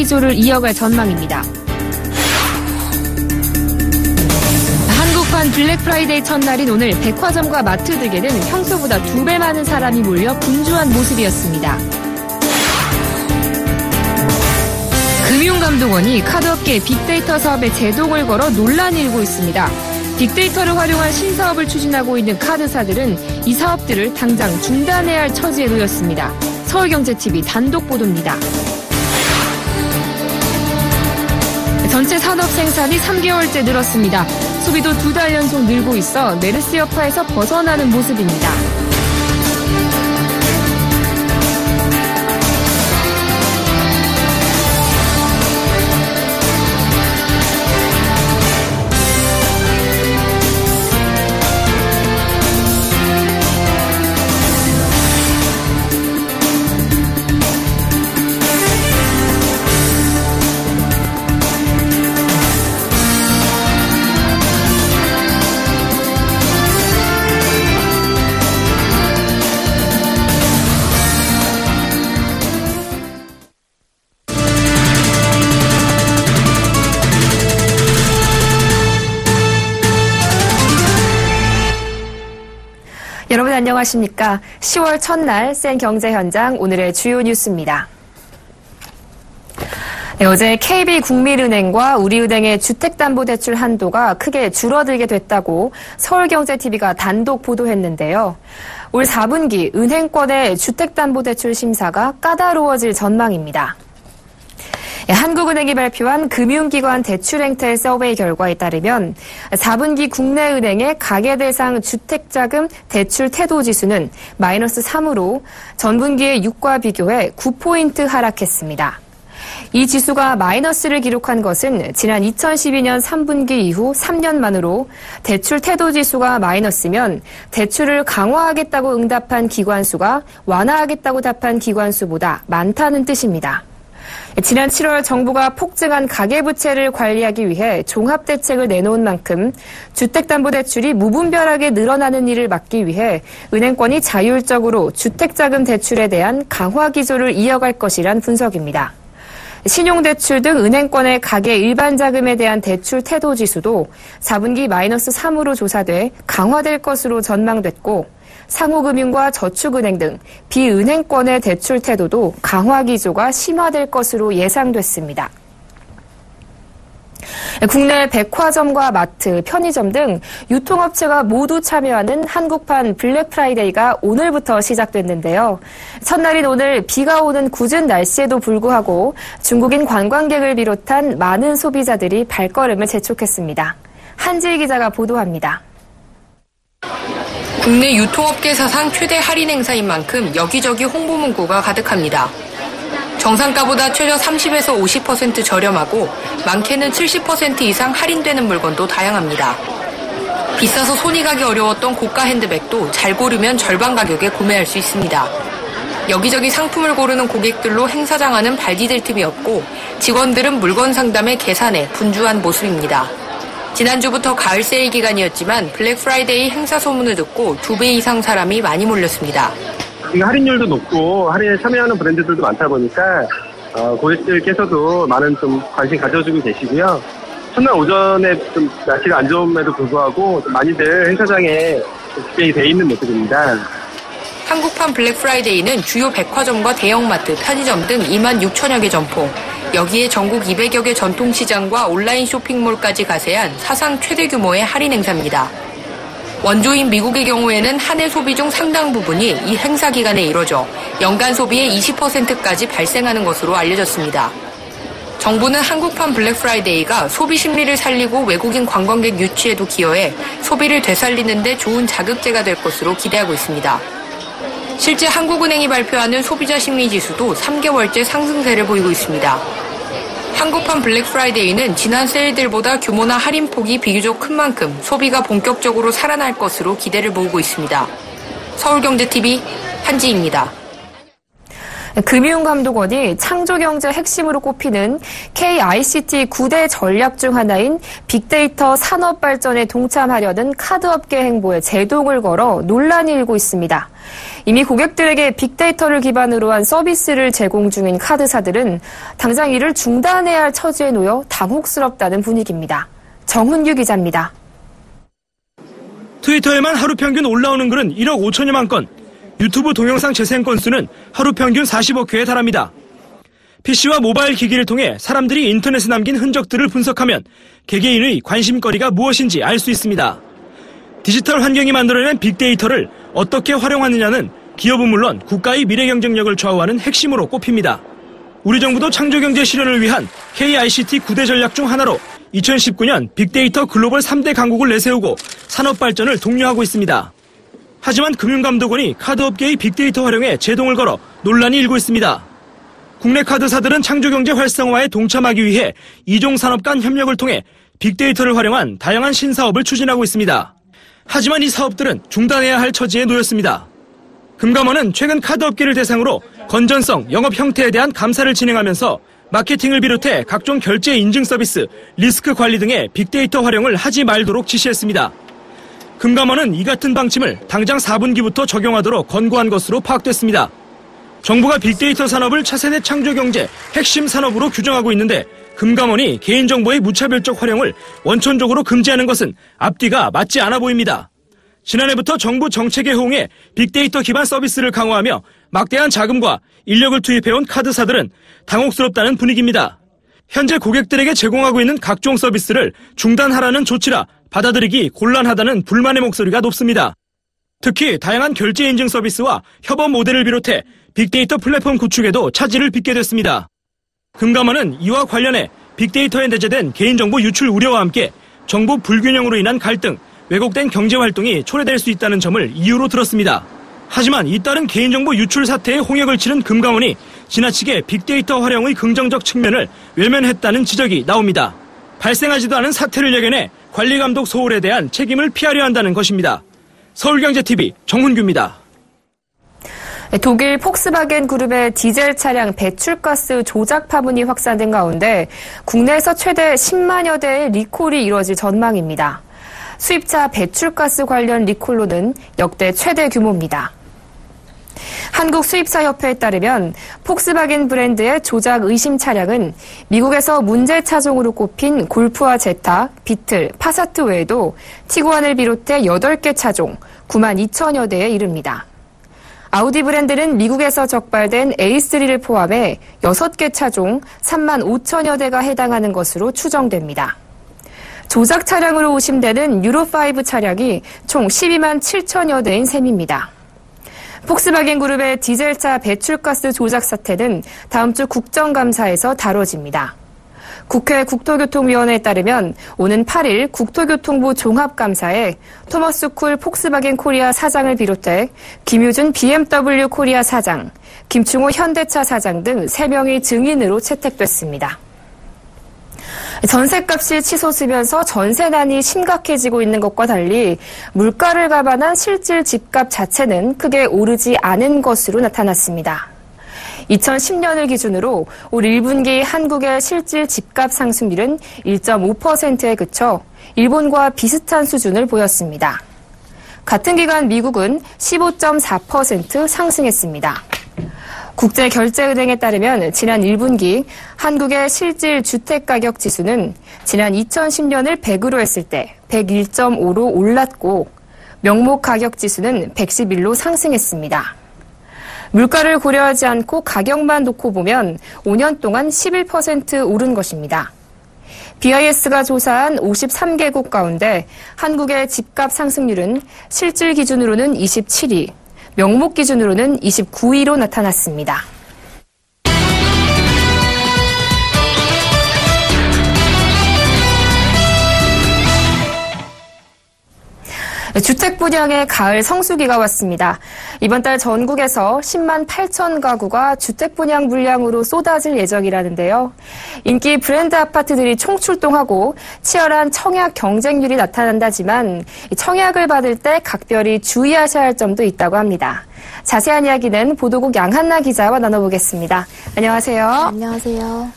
기조를 이어갈 전망입니다. 한국판 블랙 프라이데이 첫날인 오늘 백화점과 마트 등에는 평소보다 2배 많은 사람이 몰려 분주한 모습이었습니다. 금융감독원이 카드업계 빅데이터 사업에 제동을 걸어 논란이 일고 있습니다. 빅데이터를 활용한 신사업을 추진하고 있는 카드사들은 이 사업들을 당장 중단해야 할 처지에 놓였습니다. 서울경제TV 단독 보도입니다. 전체 산업 생산이 3개월째 늘었습니다. 소비도 2달 연속 늘고 있어 메르스 여파에서 벗어나는 모습입니다. 여러분 안녕하십니까? 10월 첫날 센 경제 현장 오늘의 주요 뉴스입니다. 어제 KB국민은행과 우리은행의 주택담보대출 한도가 크게 줄어들게 됐다고 서울경제TV가 단독 보도했는데요. 올 4분기 은행권의 주택담보대출 심사가 까다로워질 전망입니다. 한국은행이 발표한 금융기관 대출행태 서베이 결과에 따르면 4분기 국내 은행의 가계대상 주택자금 대출 태도지수는 마이너스 3으로 전분기의 6과 비교해 9포인트 하락했습니다. 이 지수가 마이너스를 기록한 것은 지난 2012년 3분기 이후 3년 만으로 대출 태도지수가 마이너스면 대출을 강화하겠다고 응답한 기관 수가 완화하겠다고 답한 기관 수보다 많다는 뜻입니다. 지난 7월 정부가 폭증한 가계부채를 관리하기 위해 종합대책을 내놓은 만큼 주택담보대출이 무분별하게 늘어나는 일을 막기 위해 은행권이 자율적으로 주택자금 대출에 대한 강화 기조를 이어갈 것이란 분석입니다. 신용대출 등 은행권의 가계 일반자금에 대한 대출 태도지수도 4분기 마이너스 3으로 조사돼 강화될 것으로 전망됐고 상호금융과 저축은행 등 비은행권의 대출 태도도 강화 기조가 심화될 것으로 예상됐습니다. 국내 백화점과 마트, 편의점 등 유통업체가 모두 참여하는 한국판 블랙 프라이데이가 오늘부터 시작됐는데요. 첫날인 오늘 비가 오는 궂은 날씨에도 불구하고 중국인 관광객을 비롯한 많은 소비자들이 발걸음을 재촉했습니다. 한지희 기자가 보도합니다. 국내 유통업계 사상 최대 할인 행사인 만큼 여기저기 홍보 문구가 가득합니다. 정상가보다 최저 30에서 50% 저렴하고 많게는 70% 이상 할인되는 물건도 다양합니다. 비싸서 손이 가기 어려웠던 고가 핸드백도 잘 고르면 절반 가격에 구매할 수 있습니다. 여기저기 상품을 고르는 고객들로 행사장 안은 발디딜 틈이 없고 직원들은 물건 상담에 계산에 분주한 모습입니다. 지난주부터 가을 세일 기간이었지만 블랙 프라이데이 행사 소문을 듣고 2배 이상 사람이 많이 몰렸습니다. 할인율도 높고 할인에 참여하는 브랜드들도 많다 보니까 고객들께서도 많은 좀 관심 가져주고 계시고요. 첫날 오전에 좀 날씨가 안 좋음에도 불구하고 많이들 행사장에 집중이 돼 있는 모습입니다. 한국판 블랙 프라이데이는 주요 백화점과 대형마트, 편의점 등 2만 6천여 개 점포, 여기에 전국 200여 개 전통시장과 온라인 쇼핑몰까지 가세한 사상 최대 규모의 할인 행사입니다. 원조인 미국의 경우에는 한 해 소비 중 상당 부분이 이 행사 기간에 이뤄져 연간 소비의 20%까지 발생하는 것으로 알려졌습니다. 정부는 한국판 블랙 프라이데이가 소비 심리를 살리고 외국인 관광객 유치에도 기여해 소비를 되살리는 데 좋은 자극제가 될 것으로 기대하고 있습니다. 실제 한국은행이 발표하는 소비자 심리 지수도 3개월째 상승세를 보이고 있습니다. 한국판 블랙 프라이데이는 지난 세일들보다 규모나 할인폭이 비교적 큰 만큼 소비가 본격적으로 살아날 것으로 기대를 모으고 있습니다. 서울경제TV 한지희입니다. 금융감독원이 창조경제 핵심으로 꼽히는 KICT 9대 전략 중 하나인 빅데이터 산업 발전에 동참하려는 카드업계 행보에 제동을 걸어 논란이 일고 있습니다. 이미 고객들에게 빅데이터를 기반으로 한 서비스를 제공 중인 카드사들은 당장 이를 중단해야 할 처지에 놓여 당혹스럽다는 분위기입니다. 정훈규 기자입니다. 트위터에만 하루 평균 올라오는 글은 1억 5천여만 건, 유튜브 동영상 재생 건수는 하루 평균 40억 회에 달합니다. PC와 모바일 기기를 통해 사람들이 인터넷에 남긴 흔적들을 분석하면 개개인의 관심거리가 무엇인지 알 수 있습니다. 디지털 환경이 만들어낸 빅데이터를 어떻게 활용하느냐는 기업은 물론 국가의 미래 경쟁력을 좌우하는 핵심으로 꼽힙니다. 우리 정부도 창조경제 실현을 위한 KICT 9대 전략 중 하나로 2019년 빅데이터 글로벌 3대 강국을 내세우고 산업 발전을 독려하고 있습니다. 하지만 금융감독원이 카드업계의 빅데이터 활용에 제동을 걸어 논란이 일고 있습니다. 국내 카드사들은 창조경제 활성화에 동참하기 위해 이종 산업 간 협력을 통해 빅데이터를 활용한 다양한 신사업을 추진하고 있습니다. 하지만 이 사업들은 중단해야 할 처지에 놓였습니다. 금감원은 최근 카드업계를 대상으로 건전성, 영업 형태에 대한 감사를 진행하면서 마케팅을 비롯해 각종 결제 인증 서비스, 리스크 관리 등의 빅데이터 활용을 하지 말도록 지시했습니다. 금감원은 이 같은 방침을 당장 4분기부터 적용하도록 권고한 것으로 파악됐습니다. 정부가 빅데이터 산업을 차세대 창조경제 핵심 산업으로 규정하고 있는데 금감원이 개인정보의 무차별적 활용을 원천적으로 금지하는 것은 앞뒤가 맞지 않아 보입니다. 지난해부터 정부 정책에 호응해 빅데이터 기반 서비스를 강화하며 막대한 자금과 인력을 투입해온 카드사들은 당혹스럽다는 분위기입니다. 현재 고객들에게 제공하고 있는 각종 서비스를 중단하라는 조치라 받아들이기 곤란하다는 불만의 목소리가 높습니다. 특히 다양한 결제 인증 서비스와 협업 모델을 비롯해 빅데이터 플랫폼 구축에도 차질을 빚게 됐습니다. 금감원은 이와 관련해 빅데이터에 내재된 개인정보 유출 우려와 함께 정보 불균형으로 인한 갈등, 왜곡된 경제활동이 초래될 수 있다는 점을 이유로 들었습니다. 하지만 잇따른 개인정보 유출 사태에 홍역을 치른 금감원이 지나치게 빅데이터 활용의 긍정적 측면을 외면했다는 지적이 나옵니다. 발생하지도 않은 사태를 예견해 관리감독 소홀에 대한 책임을 피하려 한다는 것입니다. 서울경제TV 정훈규입니다. 독일 폭스바겐 그룹의 디젤 차량 배출가스 조작 파문이 확산된 가운데 국내에서 최대 10만여 대의 리콜이 이뤄질 전망입니다. 수입차 배출가스 관련 리콜로는 역대 최대 규모입니다. 한국수입사협회에 따르면 폭스바겐 브랜드의 조작 의심 차량은 미국에서 문제 차종으로 꼽힌 골프와 제타, 비틀, 파사트 외에도 티구안을 비롯해 8개 차종, 9만 2천여 대에 이릅니다. 아우디 브랜드는 미국에서 적발된 A3를 포함해 6개 차종, 3만 5천여 대가 해당하는 것으로 추정됩니다. 조작 차량으로 의심되는 유로5 차량이 총 12만 7천여 대인 셈입니다. 폭스바겐 그룹의 디젤차 배출가스 조작 사태는 다음 주 국정감사에서 다뤄집니다. 국회 국토교통위원회에 따르면 오는 8일 국토교통부 종합감사에 토머스 쿨 폭스바겐 코리아 사장을 비롯해 김유준 BMW 코리아 사장, 김충호 현대차 사장 등 3명이 증인으로 채택됐습니다. 전셋값이 치솟으면서 전세난이 심각해지고 있는 것과 달리 물가를 감안한 실질 집값 자체는 크게 오르지 않은 것으로 나타났습니다. 2010년을 기준으로 올 1분기 한국의 실질 집값 상승률은 1.5%에 그쳐 일본과 비슷한 수준을 보였습니다. 같은 기간 미국은 15.4% 상승했습니다. 국제결제은행에 따르면 지난 1분기 한국의 실질 주택가격 지수는 지난 2010년을 100으로 했을 때 101.5로 올랐고 명목 가격 지수는 111로 상승했습니다. 물가를 고려하지 않고 가격만 놓고 보면 5년 동안 11% 오른 것입니다. BIS가 조사한 53개국 가운데 한국의 집값 상승률은 실질 기준으로는 27위, 명목 기준으로는 29위로 나타났습니다. 주택 분양의 가을 성수기가 왔습니다. 이번 달 전국에서 10만 8천 가구가 주택 분양 물량으로 쏟아질 예정이라는데요. 인기 브랜드 아파트들이 총출동하고 치열한 청약 경쟁률이 나타난다지만 청약을 받을 때 각별히 주의하셔야 할 점도 있다고 합니다. 자세한 이야기는 보도국 양한나 기자와 나눠보겠습니다. 안녕하세요. 안녕하세요.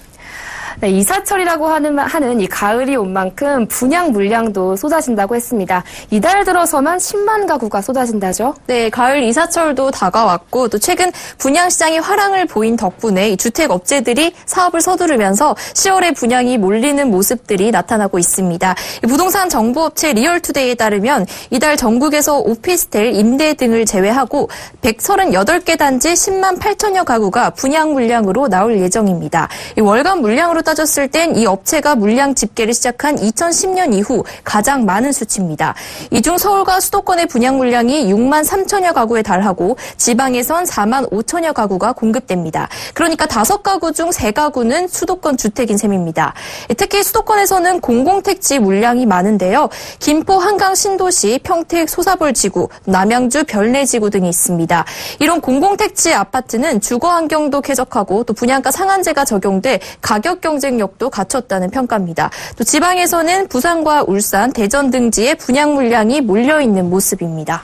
네, 이사철이라고 하는 이 가을이 온 만큼 분양 물량도 쏟아진다고 했습니다. 이달 들어서만 10만 가구가 쏟아진다죠? 네, 가을 이사철도 다가왔고 또 최근 분양시장이 화랑을 보인 덕분에 이 주택업체들이 사업을 서두르면서 10월에 분양이 몰리는 모습들이 나타나고 있습니다. 부동산 정보업체 리얼투데이에 따르면 이달 전국에서 오피스텔, 임대 등을 제외하고 138개 단지 10만 8천여 가구가 분양 물량으로 나올 예정입니다. 월간 물량으로 따졌을 땐 이 업체가 물량 집계를 시작한 2010년 이후 가장 많은 수치입니다. 이 중 서울과 수도권의 분양 물량이 6만 3천여 가구에 달하고 지방에선 4만 5천여 가구가 공급됩니다. 그러니까 5가구 중 3가구는 수도권 주택인 셈입니다. 특히 수도권에서는 공공택지 물량이 많은데요. 김포 한강 신도시, 평택 소사벌지구, 남양주 별내지구 등이 있습니다. 이런 공공택지 아파트는 주거 환경도 쾌적하고 또 분양가 상한제가 적용돼 가격 경쟁력도 갖췄다는 평가입니다. 또 지방에서는 부산과 울산, 대전 등지에 분양 물량이 몰려있는 모습입니다.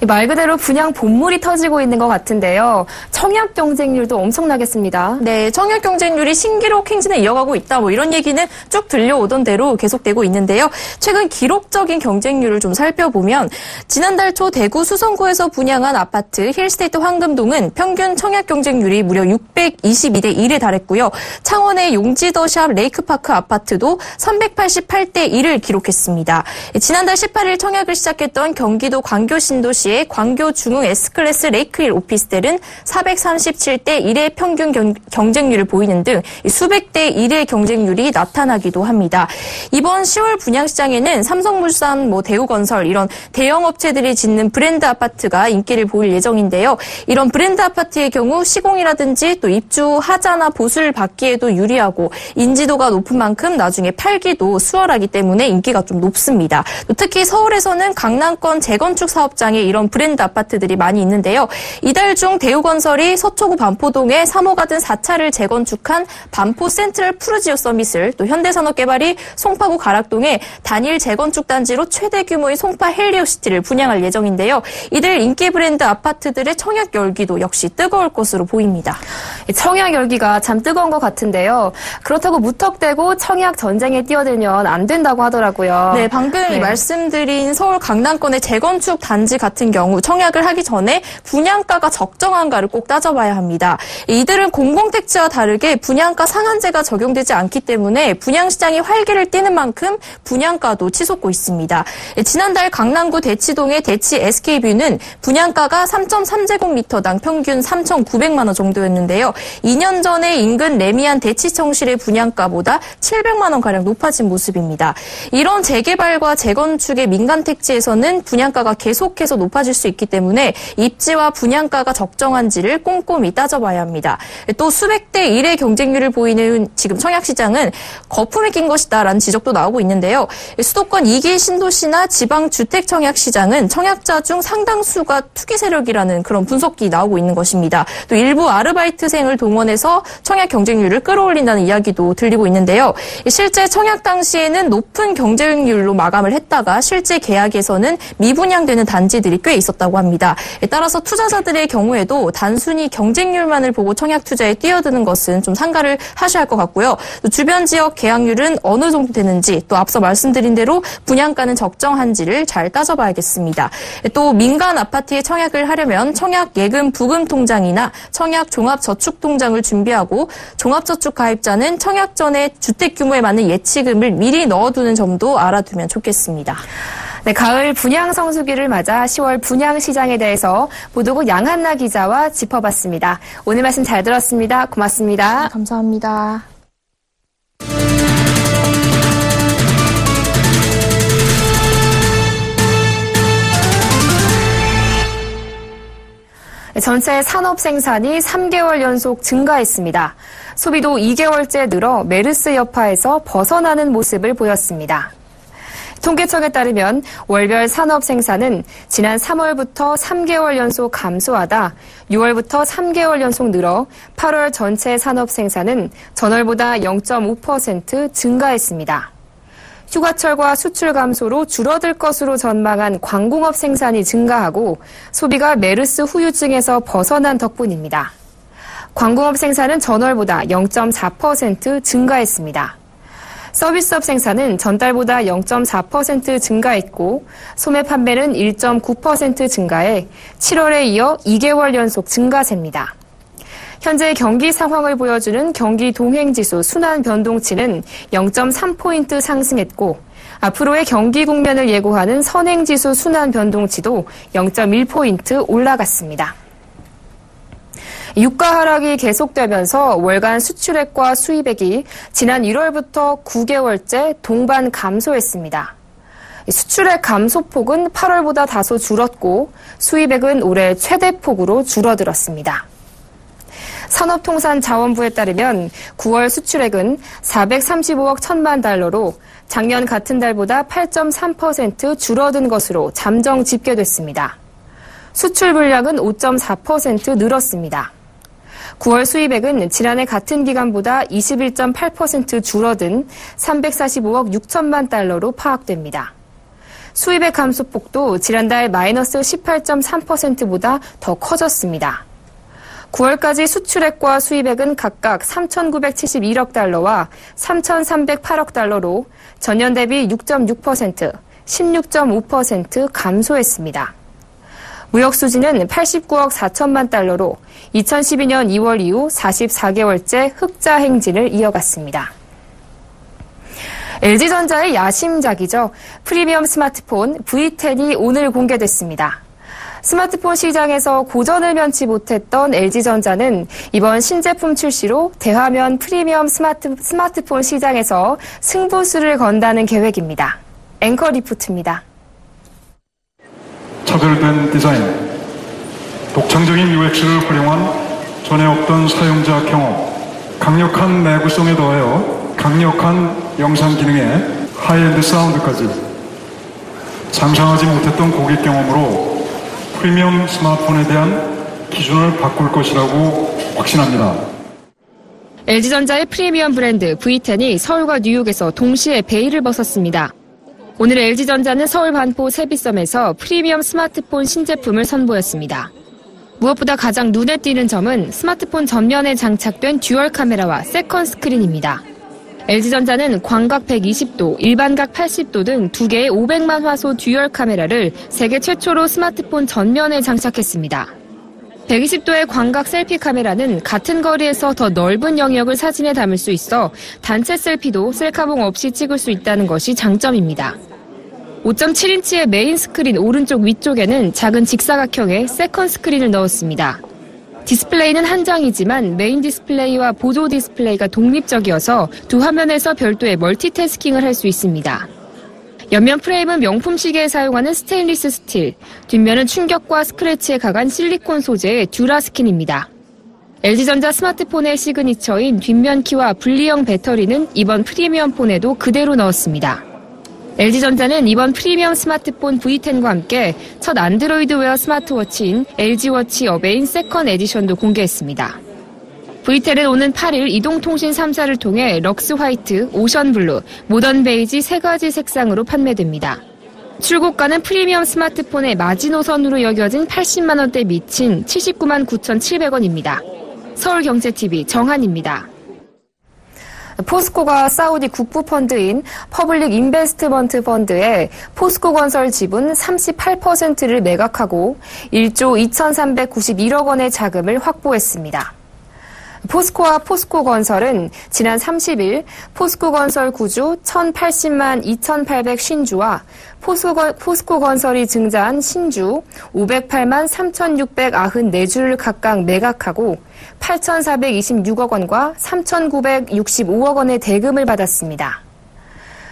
말 그대로 분양 본물이 터지고 있는 것 같은데요. 청약 경쟁률도 엄청나겠습니다. 네, 청약 경쟁률이 신기록 행진을 이어가고 있다. 이런 얘기는 쭉 들려오던 대로 계속되고 있는데요. 최근 기록적인 경쟁률을 좀 살펴보면 지난달 초 대구 수성구에서 분양한 아파트 힐스테이트 황금동은 평균 청약 경쟁률이 무려 622대 1에 달했고요. 창원의 용지더샵 레이크파크 아파트도 388대 1을 기록했습니다. 지난달 18일 청약을 시작했던 경기도 광교 신도시의 광교 중흥 S클래스 레이크힐 오피스텔은 437대 1의 평균 경쟁률을 보이는 등 수백 대 1의 경쟁률이 나타나기도 합니다. 이번 10월 분양시장에는 삼성물산, 대우건설 이런 대형 업체들이 짓는 브랜드 아파트가 인기를 보일 예정인데요. 이런 브랜드 아파트의 경우 시공이라든지 또 입주 하자나 보수를 받기에도 유리하고 인지도가 높은 만큼 나중에 팔기도 수월하기 때문에 인기가 좀 높습니다. 또 특히 서울에서는 강남권 재건축 사업장에 이런 브랜드 아파트들이 많이 있는데요. 이달 중 대우건설이 서초구 반포동에 3호 가든 4차를 재건축한 반포 센트럴 푸르지오 서밋을, 또 현대산업개발이 송파구 가락동에 단일 재건축 단지로 최대 규모의 송파 헬리오시티를 분양할 예정인데요. 이들 인기 브랜드 아파트들의 청약 열기도 역시 뜨거울 것으로 보입니다. 청약 열기가 참 뜨거운 것 같은데요. 그렇다고 무턱대고 청약 전쟁에 뛰어들면 안 된다고 하더라고요. 네, 방금 말씀드린 서울 강남권의 재건축 단지 같은 경우 청약을 하기 전에 분양가가 적정한가를 꼭 따져봐야 합니다. 이들은 공공택지와 다르게 분양가 상한제가 적용되지 않기 때문에 분양시장이 활기를 띠는 만큼 분양가도 치솟고 있습니다. 지난달 강남구 대치동의 대치 SK뷰는 분양가가 3.3제곱미터당 평균 3,900만 원 정도였는데요. 2년 전에 인근 레미안 대치청실의 분양가보다 700만 원가량 높아진 모습입니다. 이런 재개발과 재건축의 민간택지에서는 분양가가 계속해서 높아질 수 있기 때문에 입지와 분양가가 적정한지를 꼼꼼히 따져봐야 합니다. 또 수백 대 1의 경쟁률을 보이는 지금 청약시장은 거품이 낀 것이다라는 지적도 나오고 있는데요. 수도권 2기 신도시나 지방 주택 청약시장은 청약자 중 상당수가 투기 세력이라는 그런 분석이 나오고 있는 것입니다. 또 일부 아르바이트생을 동원해서 청약 경쟁률을 끌어올린다는 이야기도 들리고 있는데요. 실제 청약 당시에는 높은 경쟁률로 마감을 했다가 실제 계약에서는 미분양되는 단지들이 꽤 있었다고 합니다. 따라서 투자자들의 경우에도 단순히 경쟁률만을 보고 청약 투자에 뛰어드는 것은 좀 삼가를 하셔야 할 것 같고요. 또 주변 지역 계약률은 어느 정도 되는지, 또 앞서 말씀드린 대로 분양가는 적정한지를 잘 따져봐야겠습니다. 또 민간 아파트에 청약을 하려면 청약 예금 부금 통장이나 청약 종합저축통장을 준비하고 종합저축 가입자는 청약 전에 주택 규모에 맞는 예치금을 미리 넣어두는 점도 알아두면 좋겠습니다. 네, 가을 분양 성수기를 맞아 10월 분양 시장에 대해서 보도국 양한나 기자와 짚어봤습니다. 오늘 말씀 잘 들었습니다. 고맙습니다. 네, 감사합니다. 전체 산업 생산이 3개월 연속 증가했습니다. 소비도 2개월째 늘어 메르스 여파에서 벗어나는 모습을 보였습니다. 통계청에 따르면 월별 산업 생산은 지난 3월부터 3개월 연속 감소하다 6월부터 3개월 연속 늘어 8월 전체 산업 생산은 전월보다 0.5% 증가했습니다. 휴가철과 수출 감소로 줄어들 것으로 전망한 광공업 생산이 증가하고 소비가 메르스 후유증에서 벗어난 덕분입니다. 광공업 생산은 전월보다 0.4% 증가했습니다. 서비스업 생산은 전달보다 0.4% 증가했고 소매 판매는 1.9% 증가해 7월에 이어 2개월 연속 증가세입니다. 현재 경기 상황을 보여주는 경기 동행지수 순환 변동치는 0.3포인트 상승했고 앞으로의 경기 국면을 예고하는 선행지수 순환 변동치도 0.1포인트 올라갔습니다. 유가 하락이 계속되면서 월간 수출액과 수입액이 지난 1월부터 9개월째 동반 감소했습니다. 수출액 감소폭은 8월보다 다소 줄었고 수입액은 올해 최대폭으로 줄어들었습니다. 산업통상자원부에 따르면 9월 수출액은 435억 1천만 달러로 작년 같은 달보다 8.3% 줄어든 것으로 잠정 집계됐습니다. 수출 물량은 5.4% 늘었습니다. 9월 수입액은 지난해 같은 기간보다 21.8% 줄어든 345억 6천만 달러로 파악됩니다. 수입액 감소폭도 지난달 마이너스 18.3%보다 더 커졌습니다. 9월까지 수출액과 수입액은 각각 3,971억 달러와 3,308억 달러로 전년 대비 6.6%, 16.5% 감소했습니다. 무역 수지는 89억 4천만 달러로 2012년 2월 이후 44개월째 흑자 행진을 이어갔습니다. LG전자의 야심작이죠. 프리미엄 스마트폰 V10이 오늘 공개됐습니다. 스마트폰 시장에서 고전을 면치 못했던 LG전자는 이번 신제품 출시로 대화면 프리미엄 스마트폰 시장에서 승부수를 건다는 계획입니다. 앵커 리포트입니다. 차별된 디자인, 독창적인 UX를 활용한 전에 없던 사용자 경험, 강력한 내구성에 더하여 강력한 영상 기능에 하이엔드 사운드까지 상상하지 못했던 고객 경험으로 프리미엄 스마트폰에 대한 기준을 바꿀 것이라고 확신합니다. LG전자의 프리미엄 브랜드 V10이 서울과 뉴욕에서 동시에 베일을 벗었습니다. 오늘 LG전자는 서울 반포 세비섬에서 프리미엄 스마트폰 신제품을 선보였습니다. 무엇보다 가장 눈에 띄는 점은 스마트폰 전면에 장착된 듀얼 카메라와 세컨 스크린입니다. LG전자는 광각 120도, 일반각 80도 등 두 개의 500만 화소 듀얼 카메라를 세계 최초로 스마트폰 전면에 장착했습니다. 120도의 광각 셀피 카메라는 같은 거리에서 더 넓은 영역을 사진에 담을 수 있어 단체 셀피도 셀카봉 없이 찍을 수 있다는 것이 장점입니다. 5.7인치의 메인 스크린 오른쪽 위쪽에는 작은 직사각형의 세컨 스크린을 넣었습니다. 디스플레이는 한 장이지만 메인 디스플레이와 보조 디스플레이가 독립적이어서 두 화면에서 별도의 멀티태스킹을 할 수 있습니다. 옆면 프레임은 명품 시계에 사용하는 스테인리스 스틸, 뒷면은 충격과 스크래치에 강한 실리콘 소재의 듀라스킨입니다. LG전자 스마트폰의 시그니처인 뒷면 키와 분리형 배터리는 이번 프리미엄 폰에도 그대로 넣었습니다. LG전자는 이번 프리미엄 스마트폰 V10과 함께 첫 안드로이드 웨어 스마트워치인 LG워치 어베인 세컨 에디션도 공개했습니다. V10은 오는 8일 이동통신 3사를 통해 럭스 화이트, 오션 블루, 모던 베이지 세 가지 색상으로 판매됩니다. 출고가는 프리미엄 스마트폰의 마지노선으로 여겨진 80만 원대 미친 79만 9,700원입니다. 서울경제TV 정한입니다. 포스코가 사우디 국부펀드인 퍼블릭 인베스트먼트 펀드에 포스코건설 지분 38%를 매각하고 1조 2,391억 원의 자금을 확보했습니다. 포스코와 포스코건설은 지난 30일 포스코건설 구주 1,080만 2,850주와 포스코건설이 증자한 신주 508만 3,694주를 각각 매각하고 8,426억 원과 3,965억 원의 대금을 받았습니다.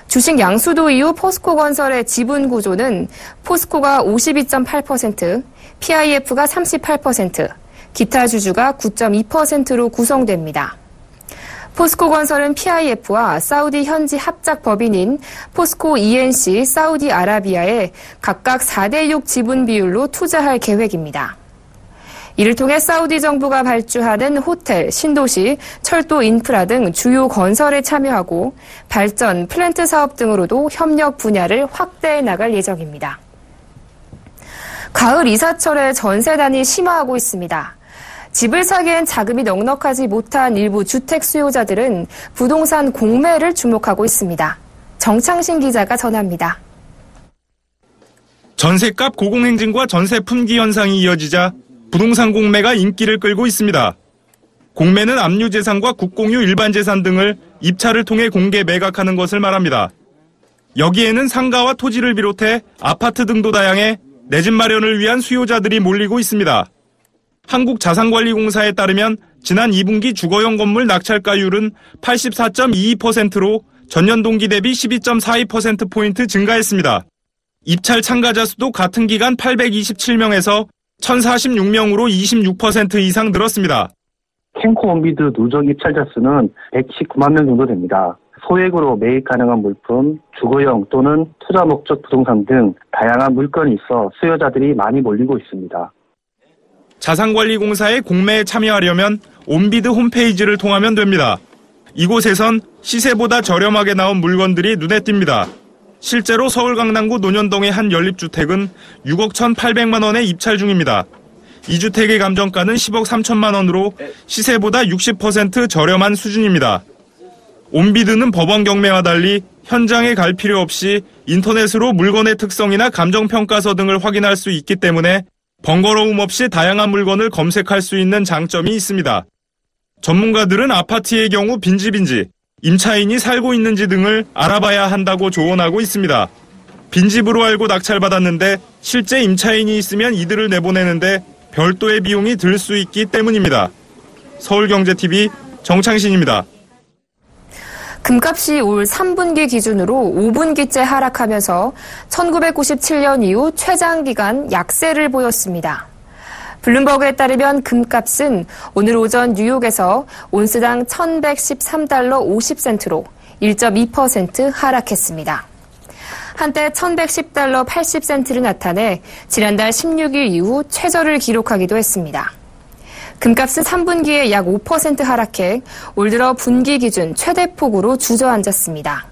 주식 양수도 이후 포스코건설의 지분 구조는 포스코가 52.8%, PIF가 38%, 기타 주주가 9.2%로 구성됩니다. 포스코건설은 PIF와 사우디 현지 합작 법인인 포스코 ENC 사우디아라비아에 각각 4대6 지분 비율로 투자할 계획입니다. 이를 통해 사우디 정부가 발주하는 호텔, 신도시, 철도 인프라 등 주요 건설에 참여하고 발전, 플랜트 사업 등으로도 협력 분야를 확대해 나갈 예정입니다. 가을 이사철에 전세난이 심화하고 있습니다. 집을 사기엔 자금이 넉넉하지 못한 일부 주택 수요자들은 부동산 공매를 주목하고 있습니다. 정창신 기자가 전합니다. 전셋값 고공행진과 전세 품귀 현상이 이어지자 부동산 공매가 인기를 끌고 있습니다. 공매는 압류재산과 국공유 일반재산 등을 입찰을 통해 공개 매각하는 것을 말합니다. 여기에는 상가와 토지를 비롯해 아파트 등도 다양해 내 집 마련을 위한 수요자들이 몰리고 있습니다. 한국자산관리공사에 따르면 지난 2분기 주거용 건물 낙찰가율은 84.22%로 전년 동기 대비 12.42%포인트 증가했습니다. 입찰 참가자 수도 같은 기간 827명에서 1046명으로 26% 이상 늘었습니다. 캔코 원비드 누적 입찰자 수는 119만 명 정도 됩니다. 소액으로 매입 가능한 물품, 주거용 또는 투자 목적 부동산 등 다양한 물건이 있어 수요자들이 많이 몰리고 있습니다. 자산관리공사의 공매에 참여하려면 온비드 홈페이지를 통하면 됩니다. 이곳에선 시세보다 저렴하게 나온 물건들이 눈에 띕니다. 실제로 서울 강남구 논현동의 한 연립주택은 6억 1,800만 원에 입찰 중입니다. 이 주택의 감정가는 10억 3천만 원으로 시세보다 60% 저렴한 수준입니다. 온비드는 법원 경매와 달리 현장에 갈 필요 없이 인터넷으로 물건의 특성이나 감정평가서 등을 확인할 수 있기 때문에 번거로움 없이 다양한 물건을 검색할 수 있는 장점이 있습니다. 전문가들은 아파트의 경우 빈집인지, 임차인이 살고 있는지 등을 알아봐야 한다고 조언하고 있습니다. 빈집으로 알고 낙찰받았는데 실제 임차인이 있으면 이들을 내보내는데 별도의 비용이 들 수 있기 때문입니다. 서울경제TV 정창신입니다. 금값이 올 3분기 기준으로 5분기째 하락하면서 1997년 이후 최장기간 약세를 보였습니다. 블룸버그에 따르면 금값은 오늘 오전 뉴욕에서 온스당 1,113달러 50센트로 1.2% 하락했습니다. 한때 1,110달러 80센트를 나타내 지난달 16일 이후 최저를 기록하기도 했습니다. 금값은 3분기에 약 5% 하락해 올 들어 분기 기준 최대폭으로 주저앉았습니다.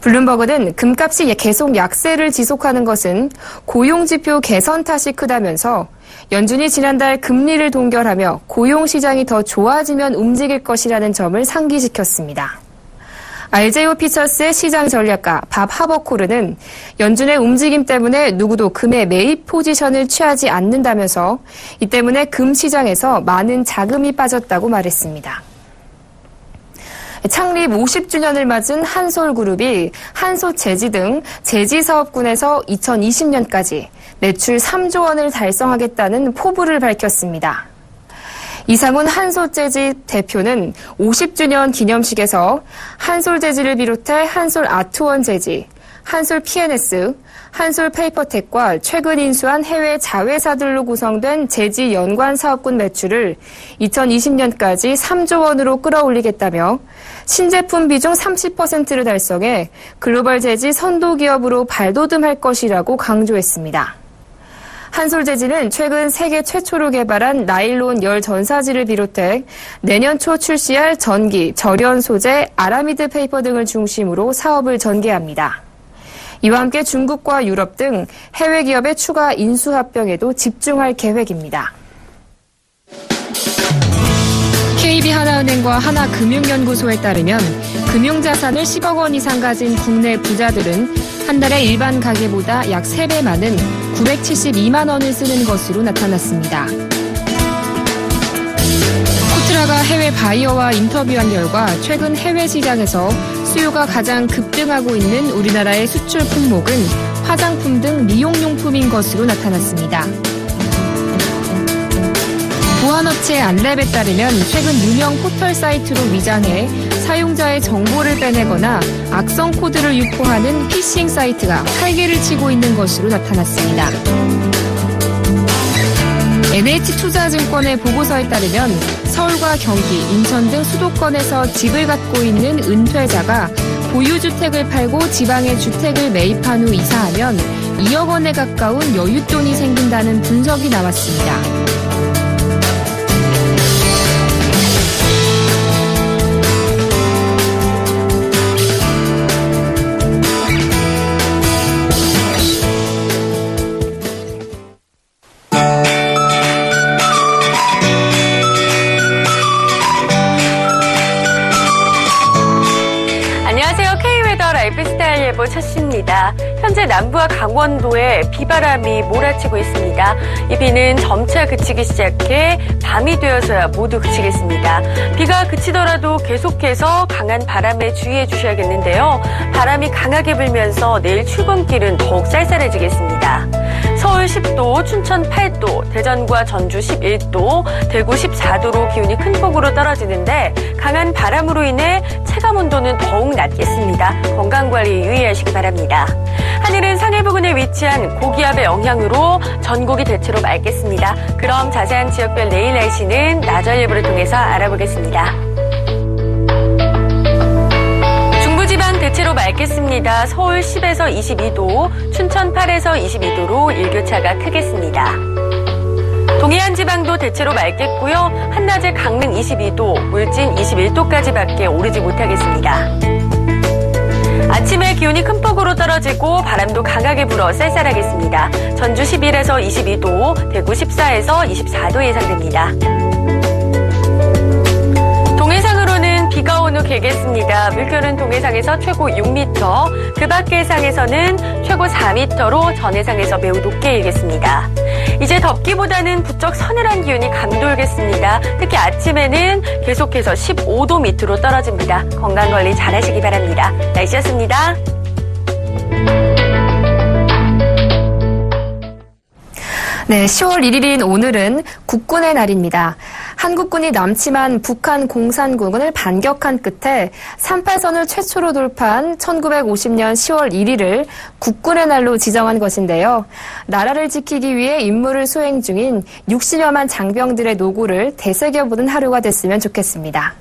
블룸버그는 금값이 계속 약세를 지속하는 것은 고용지표 개선 탓이 크다면서 연준이 지난달 금리를 동결하며 고용시장이 더 좋아지면 움직일 것이라는 점을 상기시켰습니다. RJO 피처스의 시장 전략가 밥 하버코르는 연준의 움직임 때문에 누구도 금의 매입 포지션을 취하지 않는다면서 이 때문에 금 시장에서 많은 자금이 빠졌다고 말했습니다. 창립 50주년을 맞은 한솔그룹이 한소재지 등 재지사업군에서 2020년까지 매출 3조 원을 달성하겠다는 포부를 밝혔습니다. 이상훈 한솔재지 대표는 50주년 기념식에서 한솔재지를 비롯해 한솔아트원재지, 한솔 P&S, 한솔 페이퍼텍과 최근 인수한 해외 자회사들로 구성된 재지 연관 사업군 매출을 2020년까지 3조 원으로 끌어올리겠다며 신제품 비중 30%를 달성해 글로벌 재지 선도 기업으로 발돋움할 것이라고 강조했습니다. 한솔재지는 최근 세계 최초로 개발한 나일론 열 전사지를 비롯해 내년 초 출시할 전기, 절연 소재, 아라미드 페이퍼 등을 중심으로 사업을 전개합니다. 이와 함께 중국과 유럽 등 해외 기업의 추가 인수 합병에도 집중할 계획입니다. KB하나은행과 하나금융연구소에 따르면 금융자산을 10억 원 이상 가진 국내 부자들은 한 달에 일반 가계보다 약 3배 많은 972만 원을 쓰는 것으로 나타났습니다. 코트라가 해외 바이어와 인터뷰한 결과 최근 해외 시장에서 수요가 가장 급등하고 있는 우리나라의 수출 품목은 화장품 등 미용용품인 것으로 나타났습니다. 보안업체 안랩에 따르면 최근 유명 포털 사이트로 위장해 사용자의 정보를 빼내거나 악성 코드를 유포하는 피싱 사이트가 활개를 치고 있는 것으로 나타났습니다. NH투자증권의 보고서에 따르면 서울과 경기, 인천 등 수도권에서 집을 갖고 있는 은퇴자가 보유주택을 팔고 지방에 주택을 매입한 후 이사하면 2억 원에 가까운 여윳돈이 생긴다는 분석이 나왔습니다. 안녕하세요. K웨더 라이프스타일 예보 첫시입니다. 현재 남부와 강원도에 비바람이 몰아치고 있습니다. 이 비는 점차 그치기 시작해 밤이 되어서야 모두 그치겠습니다. 비가 그치더라도 계속해서 강한 바람에 주의해 주셔야겠는데요. 바람이 강하게 불면서 내일 출근길은 더욱 쌀쌀해지겠습니다. 서울 10도, 춘천 8도, 대전과 전주 11도, 대구 14도로 기온이 큰 폭으로 떨어지는데 강한 바람으로 인해 체감 온도는 더욱 낮겠습니다. 건강관리 유의하시기 바랍니다. 하늘은 상해 부근에 위치한 고기압의 영향으로 전국이 대체로 맑겠습니다. 그럼 자세한 지역별 내일 날씨는 나절 예보를 통해서 알아보겠습니다. 중부지방 대체로 맑겠습니다. 서울 10에서 22도, 춘천 8에서 22도로 일교차가 크겠습니다. 동해안 지방도 대체로 맑겠고요. 한낮에 강릉 22도, 울진 21도까지밖에 오르지 못하겠습니다. 아침에 기온이 큰 폭으로 떨어지고 바람도 강하게 불어 쌀쌀하겠습니다. 전주 11에서 22도, 대구 14에서 24도 예상됩니다. 동해상으로는 비가 온 후 개겠습니다. 물결은 동해상에서 최고 6m, 그 밖의 상에서는 최고 4m로 전해상에서 매우 높게 일겠습니다. 이제 덥기보다는 부쩍 서늘한 기온이 감돌겠습니다. 특히 아침에는 계속해서 15도 밑으로 떨어집니다. 건강관리 잘하시기 바랍니다. 날씨였습니다. 네, 10월 1일인 오늘은 국군의 날입니다. 한국군이 남침한 북한 공산군을 반격한 끝에 38선을 최초로 돌파한 1950년 10월 1일을 국군의 날로 지정한 것인데요. 나라를 지키기 위해 임무를 수행 중인 60여만 장병들의 노고를 되새겨보는 하루가 됐으면 좋겠습니다.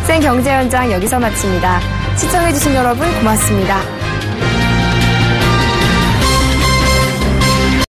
생경제현장 여기서 마칩니다. 시청해주신 여러분 고맙습니다.